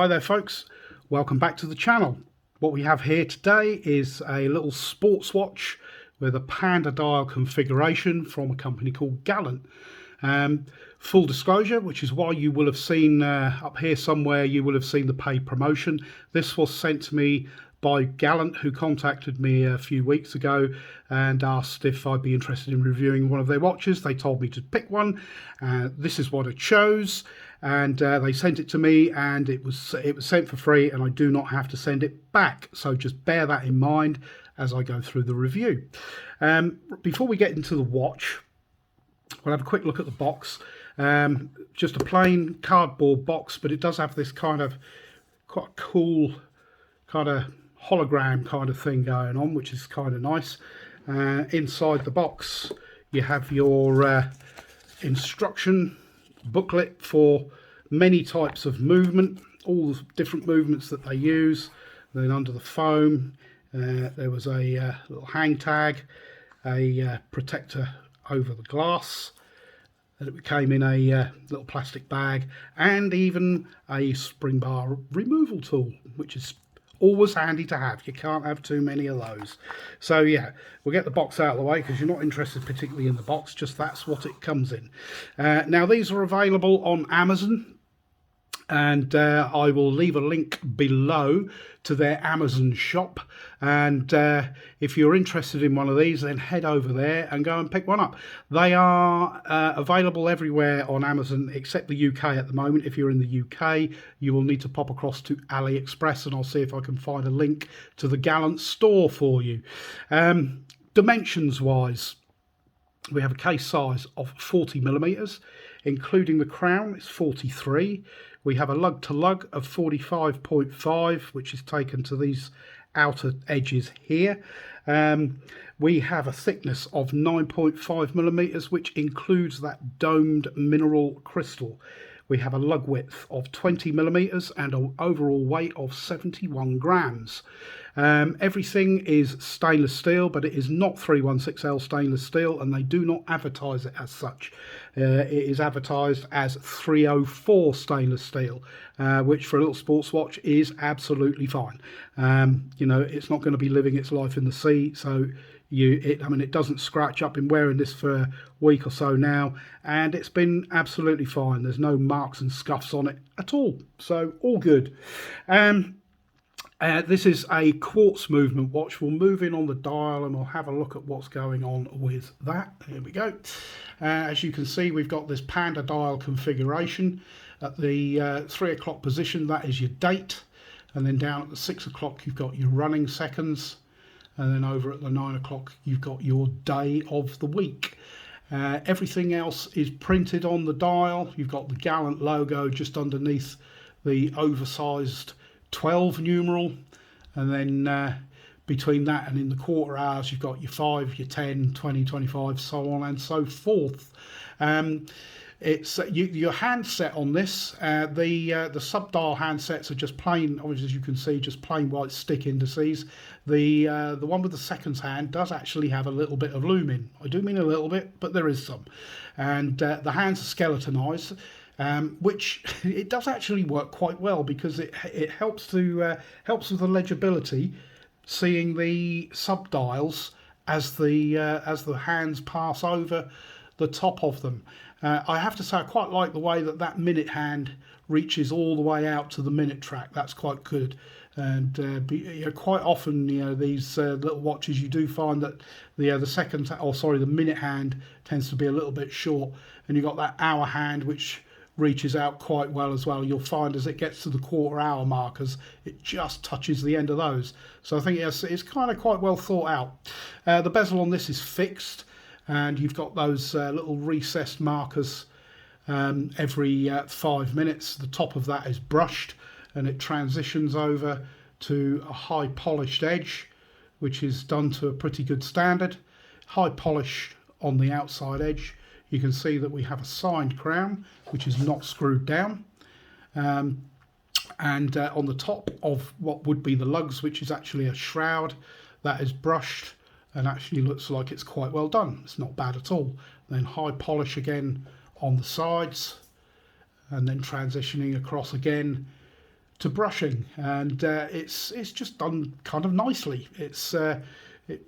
Hi there folks, welcome back to the channel. What we have here today is a little sports watch with a panda dial configuration from a company called Gallant. Full disclosure, which is why you will have seen up here somewhere, you will have seen the paid promotion. This was sent to me by Gallant, who contacted me a few weeks ago and asked if I'd be interested in reviewing one of their watches. They told me to pick one. This is what I chose, and they sent it to me, and it was sent for free, and I do not have to send it back. So just bear that in mind as I go through the review. Before we get into the watch, we'll have a quick look at the box. Just a plain cardboard box, but it does have this kind of quite cool kind of hologram kind of thing going on, which is kind of nice. Inside the box you have your instruction booklet for many types of movement, all the different movements that they use. Then under the foam there was a little hang tag, a protector over the glass, and it came in a little plastic bag, and even a spring bar removal tool, which is always handy to have. You can't have too many of those. So yeah, we'll get the box out of the way because you're not interested particularly in the box, just that's what it comes in. Now these are available on Amazon, and I will leave a link below to their Amazon shop, and if you're interested in one of these, then head over there and go and pick one up. They are available everywhere on Amazon except the UK at the moment. If you're in the UK, you will need to pop across to AliExpress, and I'll see if I can find a link to the Gallant store for you. Dimensions wise, we have a case size of 40mm, including the crown. It's 43. We have a lug to lug of 45.5, which is taken to these outer edges here. We have a thickness of 9.5mm, which includes that domed mineral crystal. We have a lug width of 20mm and an overall weight of 71 grams. Everything is stainless steel, but it is not 316L stainless steel, and they do not advertise it as such. It is advertised as 304 stainless steel, which for a little sports watch is absolutely fine. You know, it's not going to be living its life in the sea, so I mean, it doesn't scratch. I've been wearing this for a week or so now, and it's been absolutely fine. There's no marks and scuffs on it at all, so all good. This is a quartz movement watch. We'll move in on the dial and we'll have a look at what's going on with that. Here we go. As you can see, we've got this panda dial configuration. At the 3 o'clock position, that is your date, and then down at the 6 o'clock you've got your running seconds, and then over at the 9 o'clock you've got your day of the week. Everything else is printed on the dial. You've got the Gallant logo just underneath the oversized 12 numeral, and then between that and in the quarter hours you've got your 5, your 10, 20, 25, so on and so forth. It's your handset on this. The sub-dial handsets are just plain, obviously, as you can see, just plain white stick indices. The one with the seconds hand does actually have a little bit of lumen. I do mean a little bit, but there is some. And the hands are skeletonized, which it does actually work quite well, because it helps with the legibility, seeing the sub dials as the hands pass over the top of them. I have to say, I quite like the way that minute hand reaches all the way out to the minute track. That's quite good. And you know, quite often, you know, these little watches, you do find that the minute hand tends to be a little bit short, and you've got that hour hand which reaches out quite well as well. You'll find as it gets to the quarter hour markers, it just touches the end of those. So I think it's kind of quite well thought out. The bezel on this is fixed, and you've got those little recessed markers every 5 minutes. The top of that is brushed, and it transitions over to a high polished edge, which is done to a pretty good standard. High polish on the outside edge. You can see that we have a signed crown, which is not screwed down. And on the top of what would be the lugs, which is actually a shroud, that is brushed and actually looks like it's quite well done. It's not bad at all. Then high polish again on the sides, and then transitioning across again to brushing, and it's just done kind of nicely. It's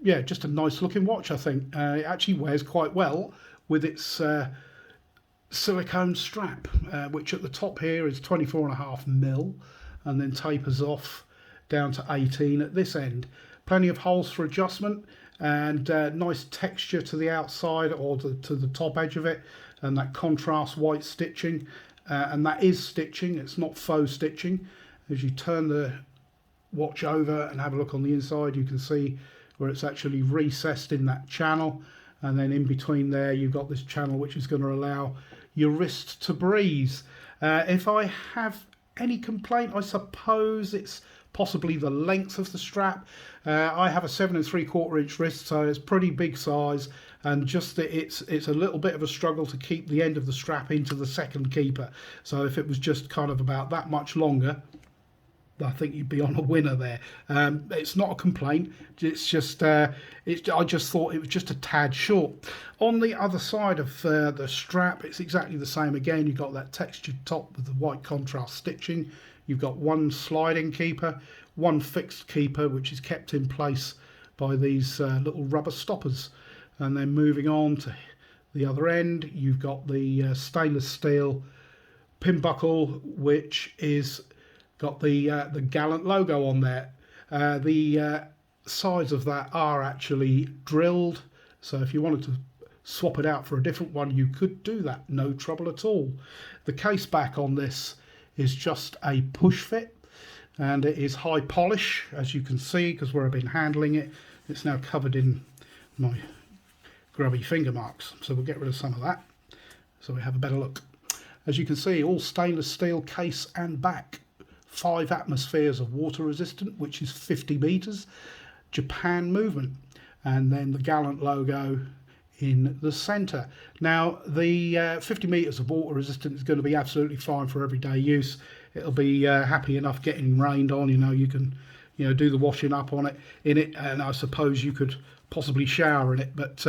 yeah, just a nice looking watch, I think. It actually wears quite well with its silicone strap, which at the top here is 24.5mm and then tapers off down to 18 at this end. Plenty of holes for adjustment, and nice texture to the outside or to the top edge of it, and that contrast white stitching, and that is stitching, it's not faux stitching. As you turn the watch over and have a look on the inside, you can see where it's actually recessed in that channel, and then in between there you've got this channel which is going to allow your wrist to breathe. If I have any complaint, I suppose it's possibly the length of the strap. I have a 7 3/4 inch wrist, so it's pretty big size, and just that it's a little bit of a struggle to keep the end of the strap into the second keeper. So if it was just kind of about that much longer, I think you'd be on a winner there. It's not a complaint, it's just I just thought it was just a tad short. On the other side of the strap, it's exactly the same again. You've got that textured top with the white contrast stitching. You've got one sliding keeper, one fixed keeper which is kept in place by these little rubber stoppers, and then moving on to the other end you've got the stainless steel pin buckle, which is got the Gallant logo on there. The sides of that are actually drilled, so if you wanted to swap it out for a different one you could do that, no trouble at all. The case back on this is just a push fit, and it is high polish, as you can see, because where I've been handling it, it's now covered in my grubby finger marks, so we'll get rid of some of that so we have a better look. As you can see, all stainless steel case and back, 5 atmospheres of water resistant, which is 50 meters, Japan movement, and then the Gallant logo in the center. Now the 50 meters of water resistant is going to be absolutely fine for everyday use. It'll be happy enough getting rained on. You can do the washing up on it in it, and I suppose you could possibly shower in it, but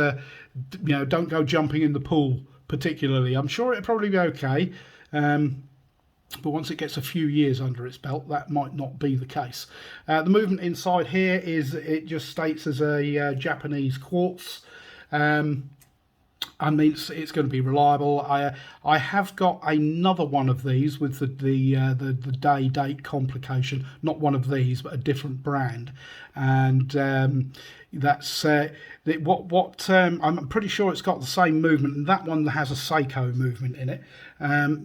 don't go jumping in the pool particularly. I'm sure it'll probably be okay, but once it gets a few years under its belt, that might not be the case. The movement inside here it just states as a Japanese quartz. I mean, it's going to be reliable. I have got another one of these with the day date complication, not one of these, but a different brand, and that's I'm pretty sure it's got the same movement, and that one has a Seiko movement in it.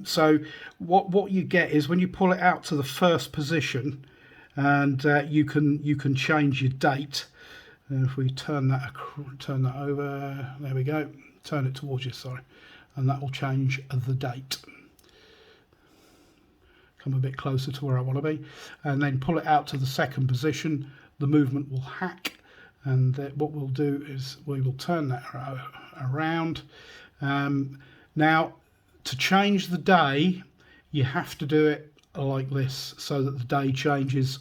So what you get is when you pull it out to the first position, and you can change your date. If we turn that over, there we go, turn it towards you, sorry, and that will change the date. Come a bit closer to where I want to be, and then pull it out to the second position, the movement will hack, and what we'll do is we will turn that around. Now, to change the day, you have to do it like this, so that the day changes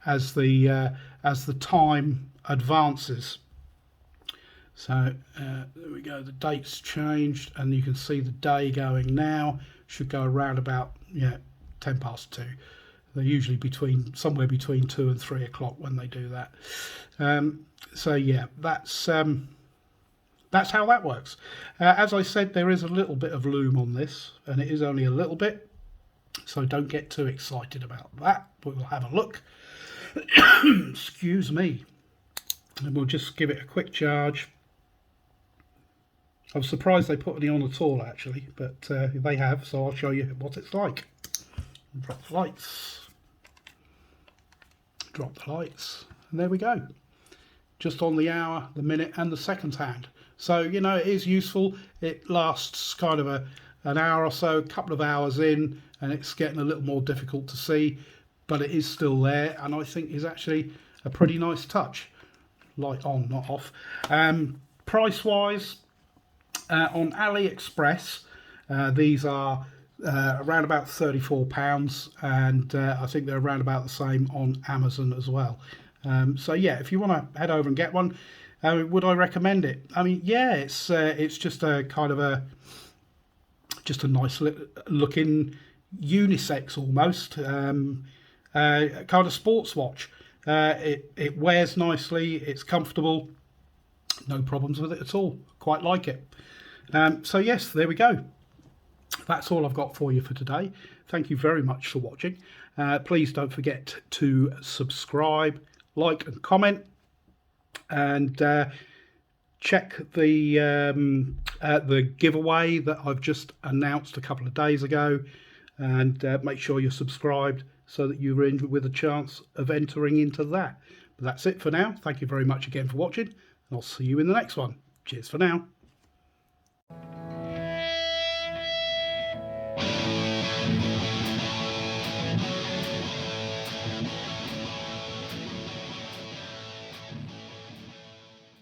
as the time advances. So there we go, the date's changed, and you can see the day going now should go around about 10 past 2. They're usually somewhere between 2 and 3 o'clock when they do that. So yeah, that's how that works. As I said, there is a little bit of loom on this, and it is only a little bit, so don't get too excited about that, but we'll have a look. Excuse me. And we'll just give it a quick charge. I was surprised they put any on at all, actually, but they have, so I'll show you what it's like. Drop the lights. Drop the lights, and there we go. Just on the hour, the minute, and the second hand. So, it is useful. It lasts kind of an hour or so, a couple of hours in, and it's getting a little more difficult to see, but it is still there, and I think is actually a pretty nice touch. Light on, not off. Price wise, on AliExpress, these are around about £34, and I think they're around about the same on Amazon as well. So yeah, if you want to head over and get one, would I recommend it? I mean, yeah, it's just a kind of a nice looking unisex almost. kind of sports watch. It wears nicely, it's comfortable, no problems with it at all. Quite like it. So yes, there we go. That's all I've got for you for today. Thank you very much for watching. Please don't forget to subscribe, like and comment, and check the giveaway that I've just announced a couple of days ago, and make sure you're subscribed so that you're in with a chance of entering into that. But that's it for now. Thank you very much again for watching, and I'll see you in the next one. Cheers for now.